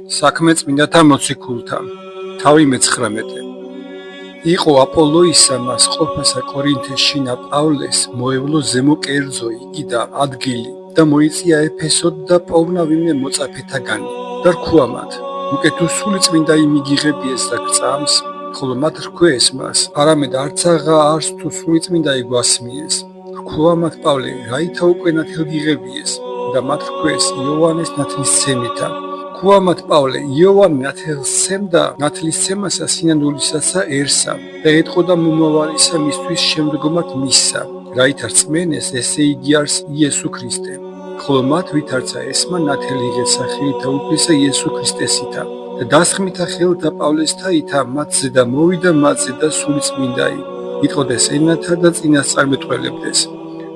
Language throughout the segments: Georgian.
საქმე წმინდათა მოციქულთა თავი მე-19 იყო აპოლოისა მას ყოფასა კორინთეს შინა პავლეს მოევლო ზემო კერძო იგი და ადგილი და მოიწია ეფესოდ და პოვნა ვინმე მოწაფეთაგანი და რქვა მათ უკეთო სული წმინდა იმიგიღებიეს და გწამს ხოლო მათ რქვეს მას არამედ არცაღა არც თუ სული წმინდა იგვასმიეს რქვა მათ პავლე რაითა უკვე ნათელგიღებიეს და მათ რქვეს იოანეს ნათლისცემითა ქუამათ პავლე იოანე ნათლისცემდა ნათლისცემასა სინამდვილისასა ერსა და ეტყოდა მომავალისა მისთვის შემდგომად მისსა რაით რწმენეს ესე იგი არს იესო ქრისტე ხოლო მათ ვითარცა ესმა ნათელი იღეს სახელითა უფლისა იესო ქრისტესითა და დასხმითა ხელთა პავლესთა ითა მათზე და მოვიდა მათზე და სული წმინდაი იტყოდეს ენათა და წინასწარმეტყველებდეს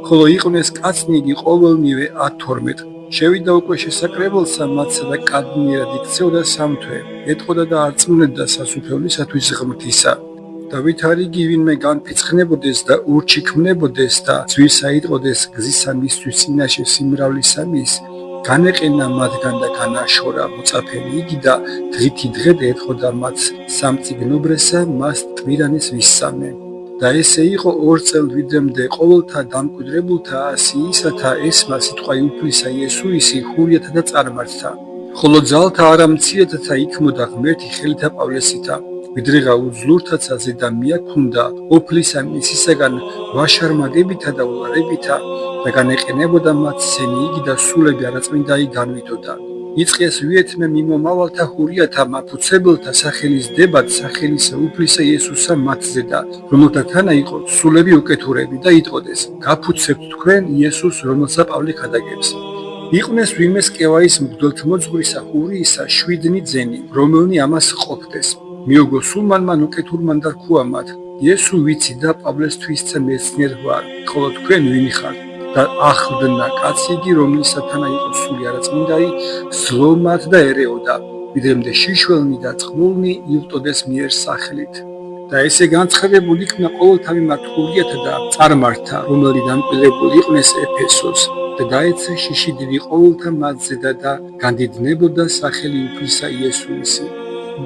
ხოლო იყვნეს კაცნიგი ყოველნივე 12 შევიდა უკვე შესაკრებელსა მათსა და კადნიერად იქცეოდა სამთვე ეტყოდა და არწმუნებდა სასუფევლისათვის ღმრთისა და ვითარიგი ვინმე განფიცხნებოდეს და ურჩიქმნებოდეს და ძვირსა იტყოდეს გზისა მისთვის წინაშე სიმრავლისამის განეყენა მათგან და განაშორა მოწაფენი იგი და დღითი დღედ ეტყოდა მათ სამწიგნობრესა მას ტვირანეს ვისსამე და ესე იყო 2 წელ ვიდრემდე ყოველთა დამკვიდრებულთა ასიისათა ესმა სიტყვა უფლისა იესოისი ხურიათა და წარმართთა ხოლო ძალთა არამციეთათა იქმოდა ღმერთი ხელითა პავლესითა ვიდრეღა უძლურთაცა ზედა მიაქუნდა ოფლისა მისისაგან ვაშარმაგებითა და ულარებითა და განეყენებოდა მათ სენი იგი და სულები არაწმინდაი განვითოდა იწყეს ვიეთმე მიმომავალთა ხურიათა მაფუცებელთა სახელის დებად სახელისა უფლისა იესოსა მათზე და რომელთა თანა იყო სულები უკეთურები და იტყოდეს გაფუცებთ თქვენ იესოს რომელსა პავლე ხადაგებს იყვნეს ვინმეს კევაის მღვდელთმოძღვრისა ხურიისა 7 ძენი რომელნი ამას ყოფდეს მიოგო სულმანმა უკეთურმან და რქვა მათ იესო ვიცი და პავლესთვისცა მეცნიერ ვარ ხოლო თქვენ ვინი ხართ და ახლდნა კაცი იგი რომლისათანა იყო სული არაწმინდაი ზლომად და ერეოდა ვიდრემდე შიშველნი და წყმულნი ილტოდეს მიერ სახელით და ესე განცხადებული იქნა ყოველთავი მათ ხურიათა და წარმართთა რომელი დამკვიდრებული იყვნენ ეფესოს და დაეცა შიში დიდი ყოველთა მათზე და განდიდნებოდა სახელი უფლისა იესოისი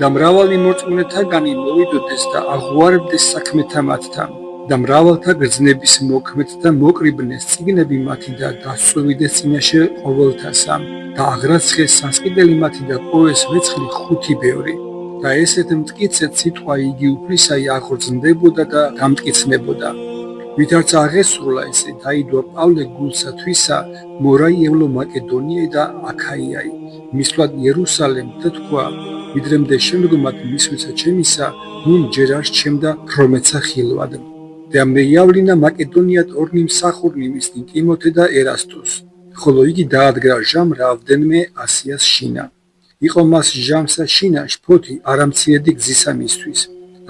და მრავალი მორწმუნეთაგანი მოვიდოდეს და აღვარებდეს საქმეთა მათთან და მრავალთა გრძნების მოქმედ და მოკრიბნეს წიგნები მათი და დასწოვიდეს წინაშე ყოველთასა და აღრაცხეს სასყიდელი მათი და პოვეს ვეცხლი 5 ბევრი და ესეთ მტკიცედ სიტყვა იგი უფლისაი აღორძნდებოდა და დამტკიცნებოდა ვითარცა აღესრულა ესე დაიდვა პავლე გულსათვისა მორაიევლო მაკედონიაი და აქაიაი მისვლად იერუსალემ და თქვა ვიდრემდე შემდგომად მისვლისა ჩემისა ნუ ჯერ არ შემდა ქრომეცა ხილვად და მეიავლინა მაკედონიად ორნი მსახურნი მისნი ტიმოთე და ერასტოს ხოლო იგი დაადგრა ჟამ რავდენმე ასიას შინა იყო მას ჟამსა შინა შფოთი არამციედი გზისა მისთვის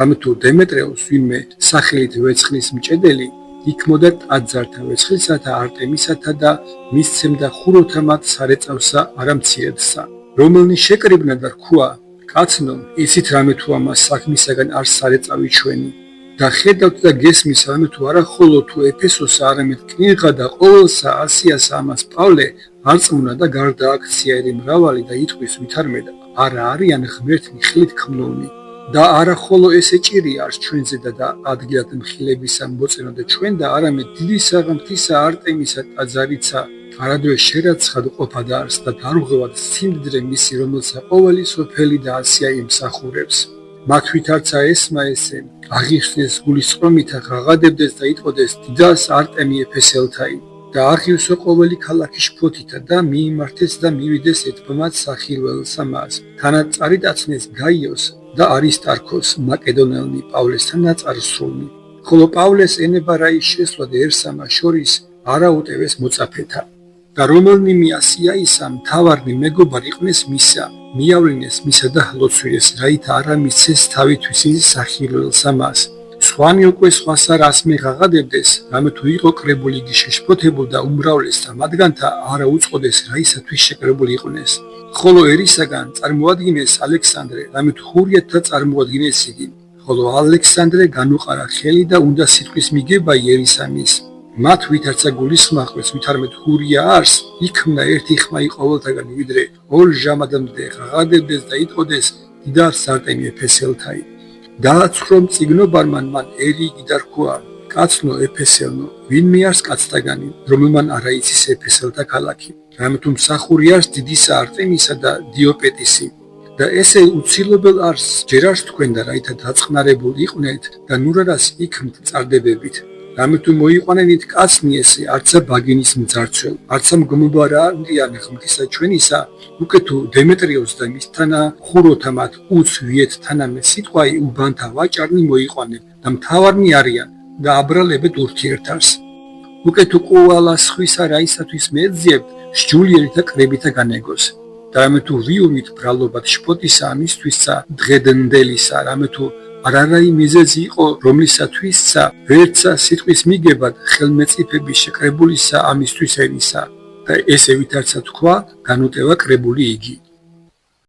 ამიტომ დემეტრეუს ვინმე სახელით ვეცხლის მჭედელი იქმოდა ტაძართა ვეცხლისათა არტემისათა და მისცემდა ხუროთა მათ სარეწავსა არამციედსა რომელნი შეკრიბნა და რქვა კაცნო იცით რამე თუ ამას საქმისაგან არ სარეწავი ჩვენი და ხედავთ და გესმის რამე თუ არა ხოლო თუ ეფესოსა არამედ კნიღა და ყოველსა ასიასა ამას პავლე არწმუნა და გარდა აქცია ერი მრავალი და იტყვის ვითარმე და არა არიან ღმერთნი ხილით ქმნოვნი და არა ხოლო ესე ჭირია არს ჩვენზე და ადგილად მხილებისა მოწენო და ჩვენ და არამედ დიდი საღმრთისა არტემისა ტაძარიცა არადვე შერაცხად ყოფა და არს და დარუღევად სიმდიდრე მისი რომელსა ყოველი სოფელი და ასია იმსახურებს მათ ვითარცა ესმა ესე აღიხსნეს გულისწყრომითა ღაღადებდეს და იტყოდეს დიდას არტემი ეფესელთაი და აღივსო ყოველი ქალაქი შფოთითა და მიიმართეს და მივიდეს ეთბმად სახილველსა მას თანაც წარიტაცნეს გაიოს და არისტარქოს მაკედონელნი პავლესთან ნაწარსულნი ხოლო პავლეს ენება რაის შესვლა დაერსამა შორის არაუტევეს მოწაფეთა და რომელნი მიასიაისა მთავარნი მეგობარი იყვნენ მისა მიავლინეს მისა და ჰლოცვიეს რაით არა მისცეს თავისთვის ის სახილველსა მას სხვანი უკვე სხვასა რას მეღაღადებდეს რამე თუ იყო კრებული იგი შეშფოთებულ და უმრავლესთა მათგანთა არა უწყოდეს რაისათვის შეკრებული იყვნეს ხოლო ერისაგან წარმოადგინეს ალექსანდრე რამე თუ ხურიათთა წარმოადგინეს იგი ხოლო ალექსანდრე განუყარა ხელი და უნდა სიტყვის მიგება ერისამის მათ ვითარცა გულისხმაყვეს, ვითარმეთ ჰურია არს, იქმნა ერთი ხმა ყოველთაგან ვიდრე ორ ჟამადამდე ღაღადებდეს და იტყოდეს დიდარ სარტემი ეფესელთაი. დააცხრომ წიგნობარმან მან ერი გიდარქოა, კაცნო ეფესელნო, ვინმე არს კაცთაგანი, რომელმან არა იცის ეფესელთა ქალაქი. რამე თუ მსახური არს დიდისა არტემისა და დიოპეტისი. და ესე უცილობელ არს ჯერ არს თქვენ და რაითა დაწყნარებული იყვნენ და ნურარას იქმთ წარდებებით. რამე თუ მოიყვანენით კაცნი ესე არცა ბაგინის მძარცველ, არცა მგმობარანდიან ღმრთისა ჩვენისა, უკეთო დემეტრიოს და მისთანა ხუროთა მათ უც ვიეთ თანამე სიტყვაი უბანთა ვაჭარნი მოიყვანენ და მთავარნი არიან და აბრალებეთ ურთიერთარს. უკეთო ყოვალა სხვისა რაისათვის მეძიებთ, სჯულიერით და კრებითა განეგოს. და რამე თუ ვიურვით ბრალობად შპოტისა ამისთვისა დღედნდელისა, რამე თუ არარაი მიზეზი იყო რომლისათვისცა ვერცა სიტყვის მიგებად ხელმეწიფების შეკრებულისა ამისთვის ერისა და ესე ვითარცა თქვა განუტევა კრებული იგი.